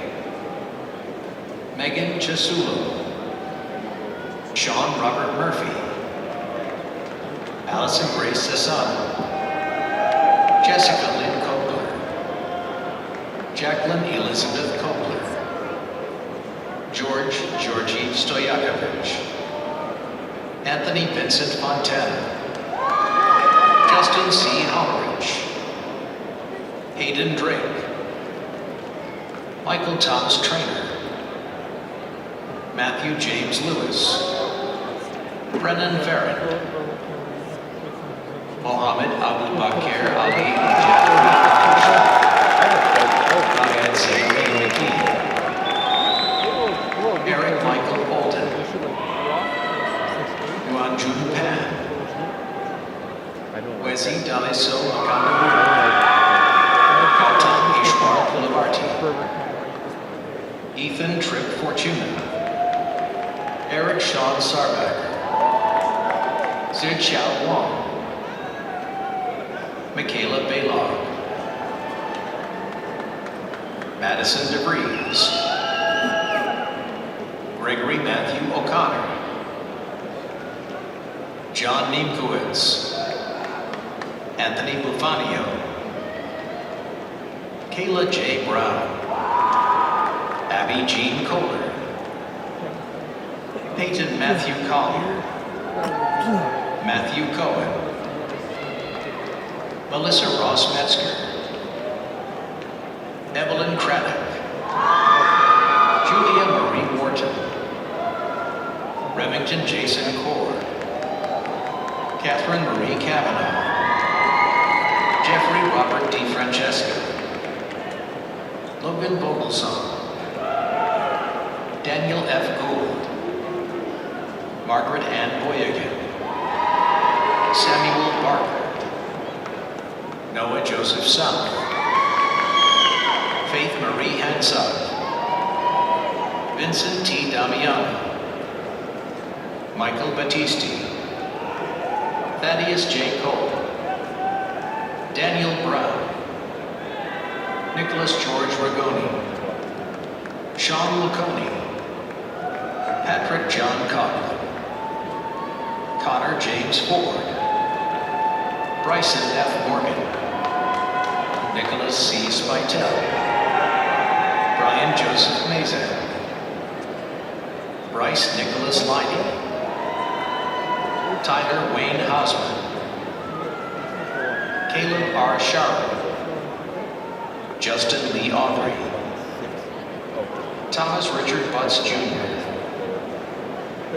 Megan Chasulo. Sean Robert Murphy. Alex Grace Asano, Jessica Lynn Kobler, Jacqueline Elizabeth Kobler, George Georgi Stoyakovich, Anthony Vincent Fontana, Justin C. Hollerich, Hayden Drake, Michael Thomas Trainer, Matthew James Lewis, Brennan Farron, Mohammed Abu Bakr Ali Fayed Zaini McGee, Eric Michael Bolden, Yuanjun Pan, Wezi Daliso Makandabura, Gautam Ishwar Pulavarti, Ethan Tripp Fortuna, Eric Sean Sarbacker, Zixiao Wang, Michaela Baylog, Madison DeVries, Gregory Matthew O'Connor, John Niemkowitz, Anthony Bufanio, Kayla J. Brown, Abby Jean Kohler, Peyton Matthew Collier, Matthew Cohen, Melissa Ross Metzger, Evelyn Craddock, Julia Marie Morton, Remington Jason Cord, Catherine Marie Kavanaugh, Jeffrey Robert D. Francesco, Logan Vogelsong, Daniel F. Gould, Margaret Ann Boyagan, Samuel Barker, Noah Joseph South, Faith Marie Hansard, Vincent T. Damiano, Michael Battisti, Thaddeus J. Cole, Daniel Brown, Nicholas George Ragoni, Sean Laconi, Patrick John Coughlin, Connor James Ford, Bryson F. Morgan, Nicholas C. Spitel, Brian Joseph Mazak, Bryce Nicholas Liney, Tyler Wayne Hausman, Caleb R. Sharp, Justin Lee Aubry, Thomas Richard Butts Jr.,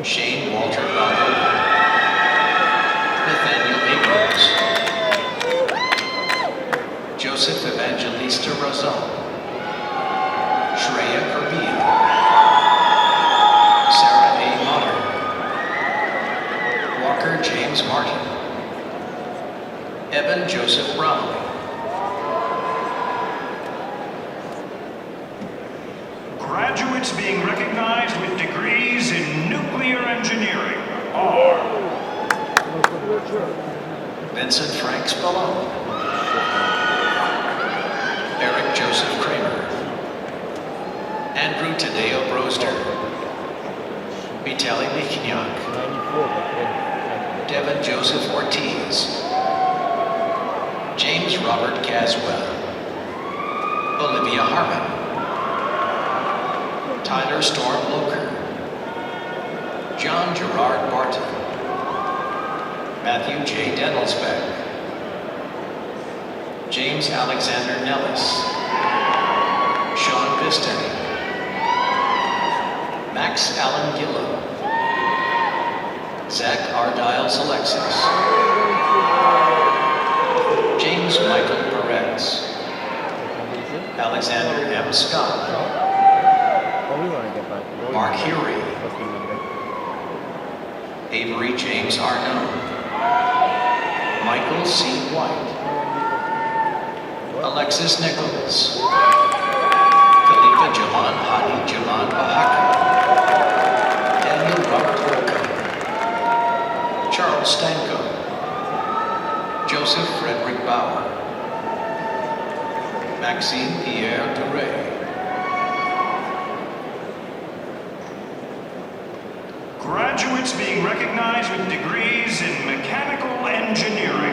Shane Walter Balboa, Nathaniel Abrams, Joseph Evangelista Razon, Shreya Kirby, Sarah A. Motter, Walker James Martin, Evan Joseph Bromley, Graduates being recognized with degrees in nuclear engineering are Vincent Frank Spallone, Eric Joseph Kramer, Andrew Tadeo Broster, Vitaly Michniak, Devin Joseph Ortiz, James Robert Caswell, Olivia Harmon, Tyler Storm Loker, John Gerard Barton, Matthew J. Dennelsbeck, James Alexander Nellis, Sean Pistani, Max Allen Gillow, Zach Ardiles Alexis, James Michael Perez, Alexander M. Scott, Mark Hury, Avery James Arnaud, Michael C. White, Alexis Nichols, Khalifa Jaman Hadi Jaman Bahaka, Daniel Robert Holcomb, Charles Stanko, Joseph Frederick Bauer, Maxime Pierre Duray. graduates being recognized with degrees in mechanical engineering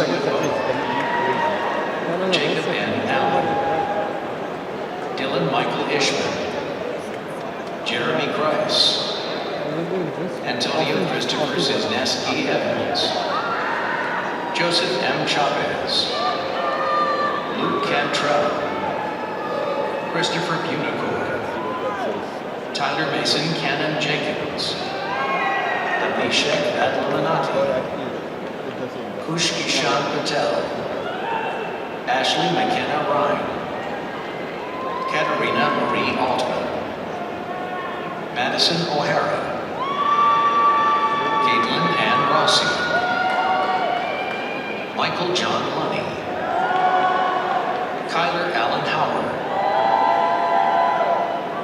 Whitlow, Jacob N. Allen, Dylan Michael Ishman, Jeremy Grice, Antonio Christopher Cisneski Evans, Joseph M. Chavez, Luke Cantrell, Christopher Bunicor, Tyler Mason Cannon Jenkins, Abhishek Adlamanati, Kush Kishan Patel, Ashley McKenna Ryan, Katerina Marie Altman, Madison O'Hara, Caitlin Ann Rossi, Michael John Lunny, Kyler Allen Howard,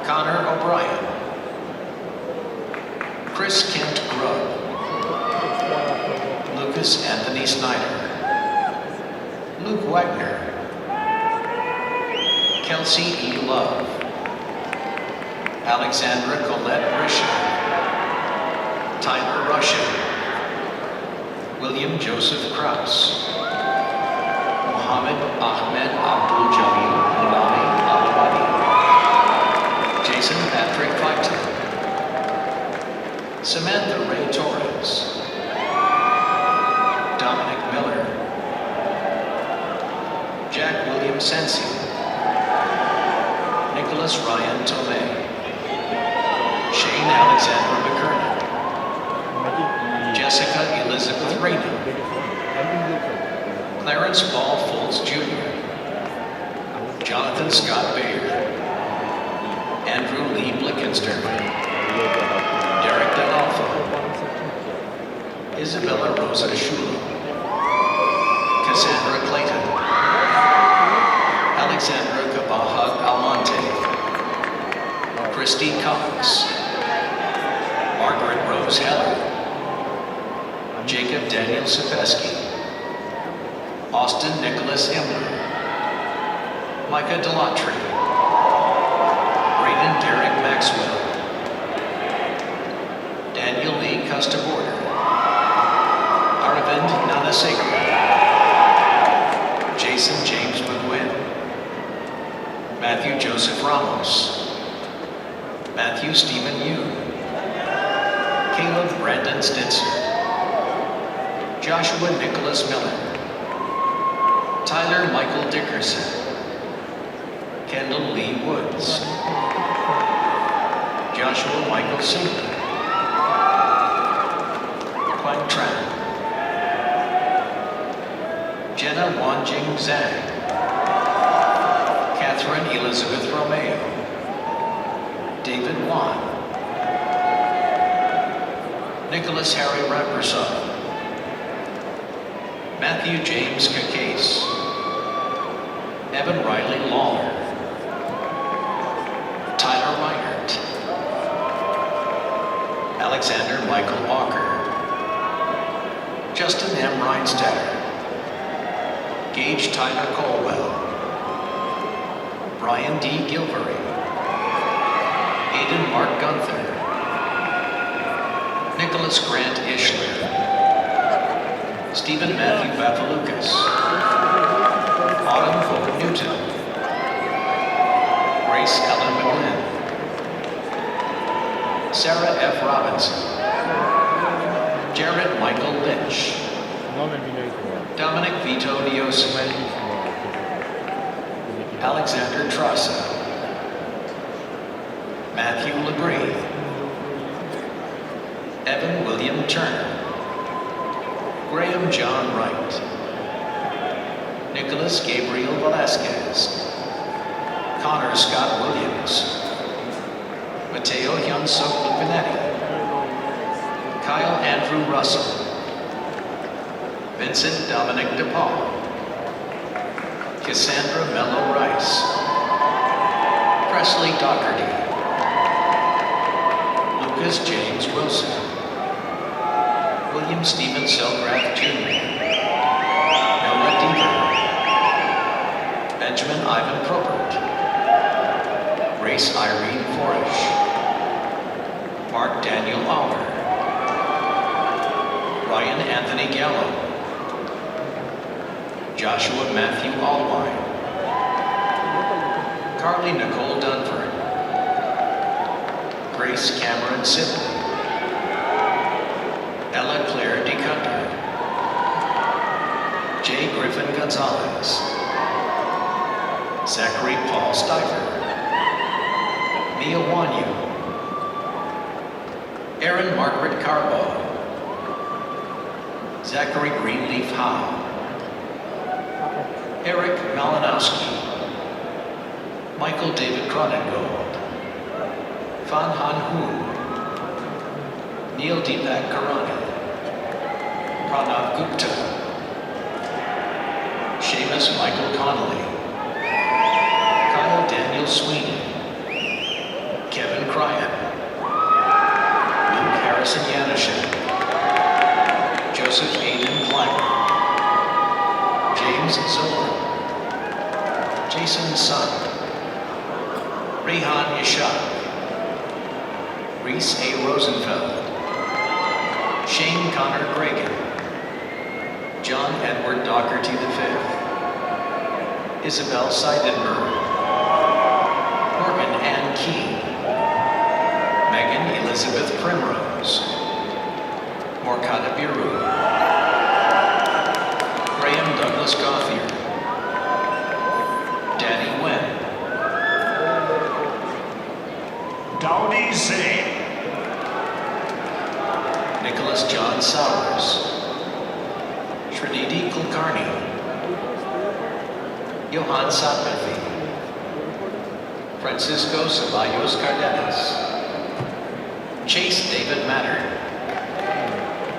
Connor O'Brien, Chris Kent Grubb, Lucas Anthony Snyder, Luke Wagner, Kelsey E. Love, Alexandra Colette Risha, Tyler Russian, William Joseph Krause, Mohammed Ahmed Abdul Jalil Mulani Alwadi, Jason Patrick Fighton, Samantha Ray Torres, Dominic Miller, Jack William Sensi, Nicholas Ryan Tomei, Shane Alexander McKernan, Jessica Elizabeth Raynham, Clarence Paul Foltz Jr., Jonathan Scott Bayer, Andrew Lee Blickenstern, Derek D'Adolfo, Isabella Rosa Schuler, Cassandra Clayton, Alexandra Kabaha Almonte, Christy Cox, Margaret Rose Heller, Jacob Daniel Sepeski, Austin Nicholas Emler, Micah Delatry, Braden Derek Maxwell, Daniel Lee Custaborder, Aravind Nanasekar, Jason James McGuinn, Matthew Joseph Ramos, Matthew Stephen Yoon, Caleb Brandon Stinson, Joshua Nicholas Miller, Tyler Michael Dickerson, Kendall Lee Woods, Joshua Michael Singer, Quang Tran, Jenna Wanjing Zhang, Catherine Elizabeth Romeo, David Wan, Nicholas Harry Rappersov, Matthew James Cacase, Evan Riley Lawler, Tyler Reinert, Alexander Michael Walker, Justin M. Reinstetter, Gage Tyler Colwell, Brian D. Gilvery, Aiden Mark Gunther, Nicholas Grant Ishler, Stephen Matthew Bafalukas, Autumn Hope Newton, Grace Ellen McGlynn, Sarah F. Robinson, Jared Michael Lynch, Dominic Vito Diosime, Alexander Trassa, Matthew Legree, Evan William Turner, Graham John Wright, Nicholas Gabriel Velasquez, Connor Scott Williams, Mateo Hyunsuk Lupinetti, Kyle Andrew Russell, Vincent Dominic DePaul, Cassandra Mello Rice, Presley Doherty, Lucas James Wilson, William Stephen Selgrath Jr., Noah Deaver, Benjamin Ivan Probert, Grace Irene Forish, Mark Daniel Auer, Ryan Anthony Gallo, Joshua Matthew Allwine, Carly Nicole Dunford, Grace Cameron Sibley, Ella Claire DeCunter, J. Griffin Gonzalez, Zachary Paul Stiver, Mia Wanyu, Erin Margaret Carbo, Zachary Greenleaf Howe, Eric Malinowski, Michael David Cronengold, Fan Han Hoon, Neil Deepak Karani, Pranav Gupta, Seamus Michael Connolly, Kyle Daniel Sweeney, Kevin Cryan, Luke Harrison Yanushek, Joseph Aiden Clymer, James Zoller, Jason Sun, Rehan Ishaq, Reese A. Rosenfeld, Shane Connor Gregan, John Edward Dougherty V, Isabel Seidenberg, Morgan Ann Key, Megan Elizabeth Primrose, Morkata Biru, Graham Douglas Gauthier, Danny Wen, Dowdy Zane, Nicholas John Sowers, Srinidhi Kulkarni, Johan Satmethi, Francisco Ceballos Cardenas, Chase David Matter,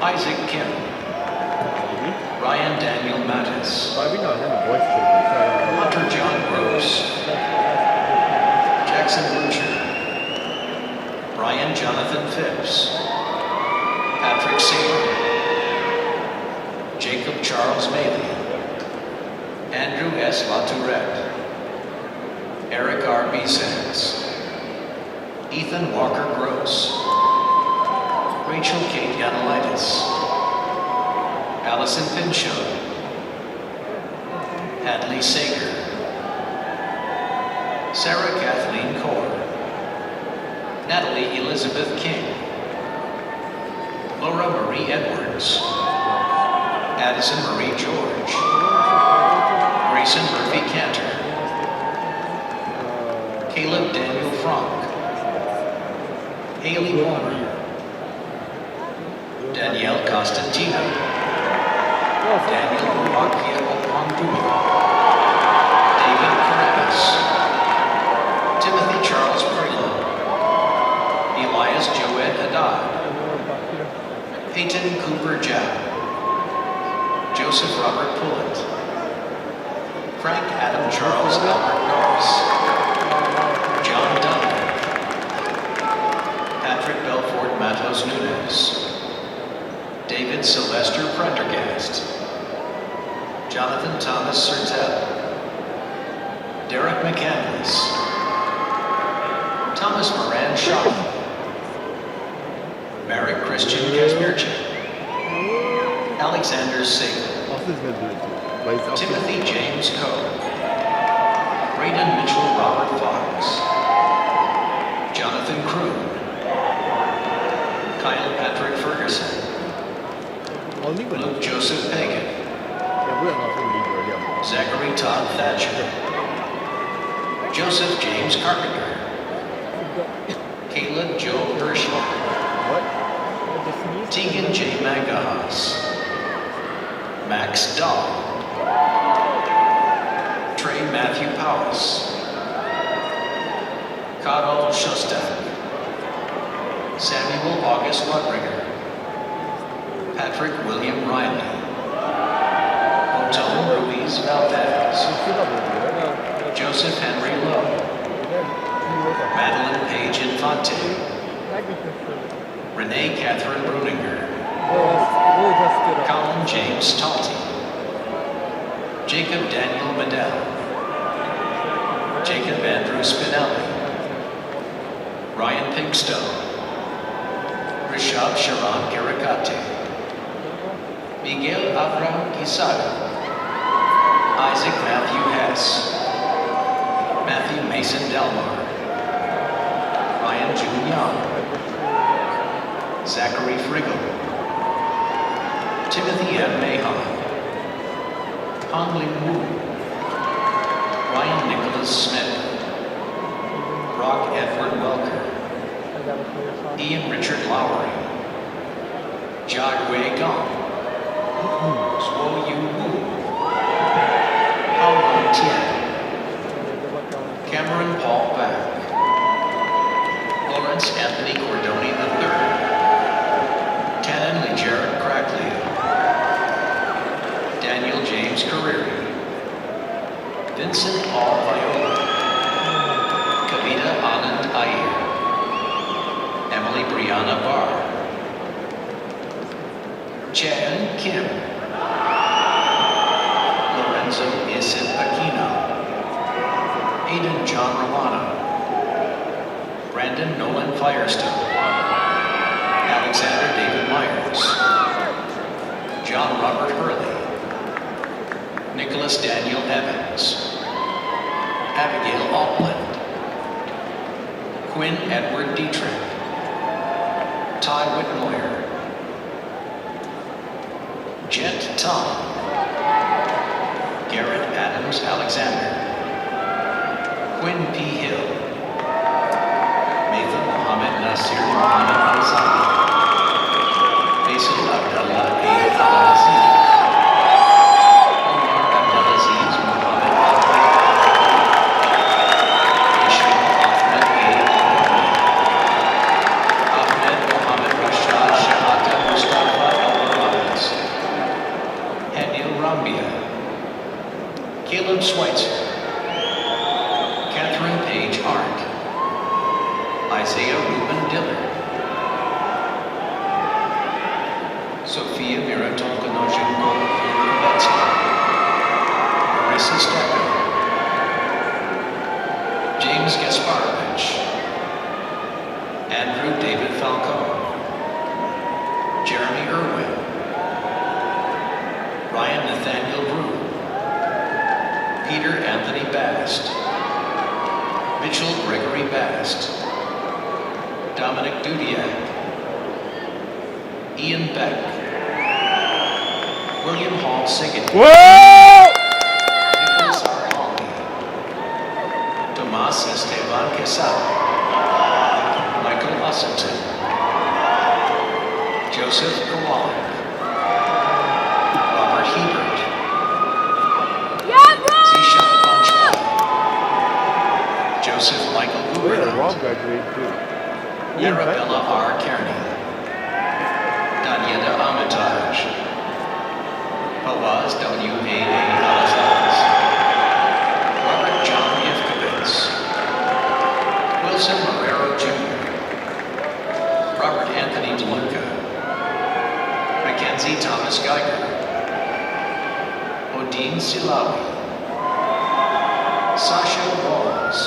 Isaac Kim, Ryan Daniel Mattis, Hunter John Gross, Jackson Butcher, Brian Jonathan Phipps, Patrick Saber, Jacob Charles Maley, Andrew S. Latourette, Eric R. Sands, Ethan Walker Gross, Rachel Kate Yanolitis, Allison Pinchot, Hadley Sager, Sarah Kathleen Kaur, Natalie Elizabeth King, Laura Marie Edwards, Addison Marie George, Grayson Murphy Cantor, Caleb Daniel Frank, Haley Warner, Danielle Costantino, Daniel Mubakia Opanguma, David Caracas, Timothy Charles Perlo, Elias Joed Haddad, Peyton Cooper Japp, Joseph Robert Pullet, Frank Adam Charles Albert Norris, John Dunn, Patrick Belfort Matos Nunez, David Sylvester Prendergast, Jonathan Thomas Sertel, Derek McCandless, Thomas Moran Shaw, Merrick Christian Kasmirchik, Alexander Sagan, Timothy James Coe, Braden Mitchell Robert Fox, Jonathan Kroon, Kyle Patrick Ferguson, Luke Joseph Pagan, Zachary Todd Thatcher, Joseph James Carpenter, Caleb Joe Herschel, Tegan J. Magahas, Max Dahl, Trey Matthew Powers, Karol Shostak, Samuel August Ludriger, Patrick William Riley, Otone Ruiz Valdez, Joseph Henry Lowe, Madeline Page Infante, Renee Catherine Bruninger, Colin James Talty, Jacob Daniel Medell, Jacob Andrew Spinelli, Ryan Pinkstone, Rishab Sharon Kirakate, Miguel Abraham Quisada, Isaac Matthew Hess, Matthew Mason Delmar, Ryan June Young, Zachary Friggle, Timothy M. Mahon, Hongliang Wu, Ryan Nicholas Smith, Brock Edward Welker, Ian Richard Lowry, Jia Wei Gong, Zhuo Yu Wu, Hao Long Tian, Cameron Paul Back, Lawrence Anthony Cordoni III, Tannen Lee Jared Crackley, Daniel James Carreri, Vincent Paul Viola, Kavita Anand Iyer, Emily Brianna Barr, Chan Kim, Lorenzo Isid Aquino, Aiden John Romano, Brandon Nolan Firestone, Alexander David Myers, John Robert Hurley, Nicholas Daniel Evans, Abigail Altland, Quinn Edward Dietrich, Ty Whitmoyer, Jet Tom, Garrett Adams Alexander, Quinn P. Hill, Nathan Mohammed Nasir Mohammed Al-Zadi, Faisal Abdullah A. Al-Aziz, Omar Abdulaziz Mohammed Al-Bayt, Ishmael Ahmed A. Al-Rahman, Ahmed Mohammed Rashad Shahata Mustafa Al-Ramaz, Hanil Rambia, Caleb Schweitzer, Catherine Page Hart, Isaiah Reuben Dillard, Sophia Miraton Konojinko Kubetska, Marissa Stecker, James Gasparovich, Andrew David Falcone, Jeremy Irwin, Ryan Nathaniel Brew, Peter Anthony Bast, Mitchell Gregory Bast, Dominic Dudiak, Ian Beck, William Hall Siggett, Nicholas R. Hawley, Tomas Esteban Quesada, Michael Usselton, Joseph Kowalik, Robert Hebert, Zishan Bunchman, Joseph Michael Gubernat, Arabella R. Kearney, Daniela Armitage, Fawaz W.A.A. Alazaz, Robert John Ifkovitz, Wilson Marrero Jr., Robert Anthony DeLuca, Mackenzie Thomas Geiger, Odin Silawi, Sasha Walls,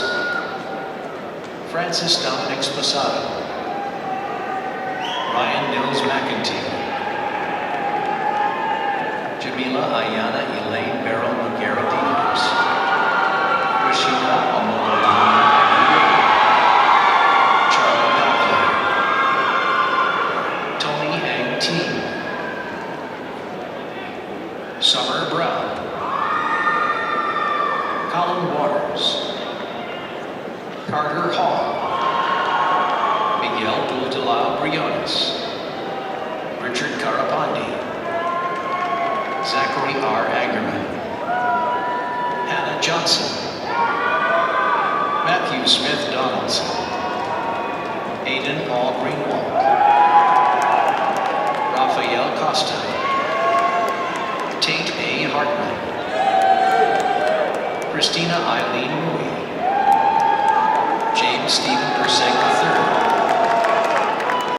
Francis Dominic Sposado, Ryan Nils McEntee, Jamila Ayana Elaine Beryl Noguera Dinos, Rashida Omololana Charlie Butler, Tony Ang Team, Summer Brown, Colin Waters, Carter Hall, Miguel Dultalao Briones, Richard Carapandi, Zachary R. Agerman, Hannah Johnson, Matthew Smith Donaldson, Aidan Paul Greenwald, Rafael Costa, Tate A. Hartman, Christina Eileen Mui,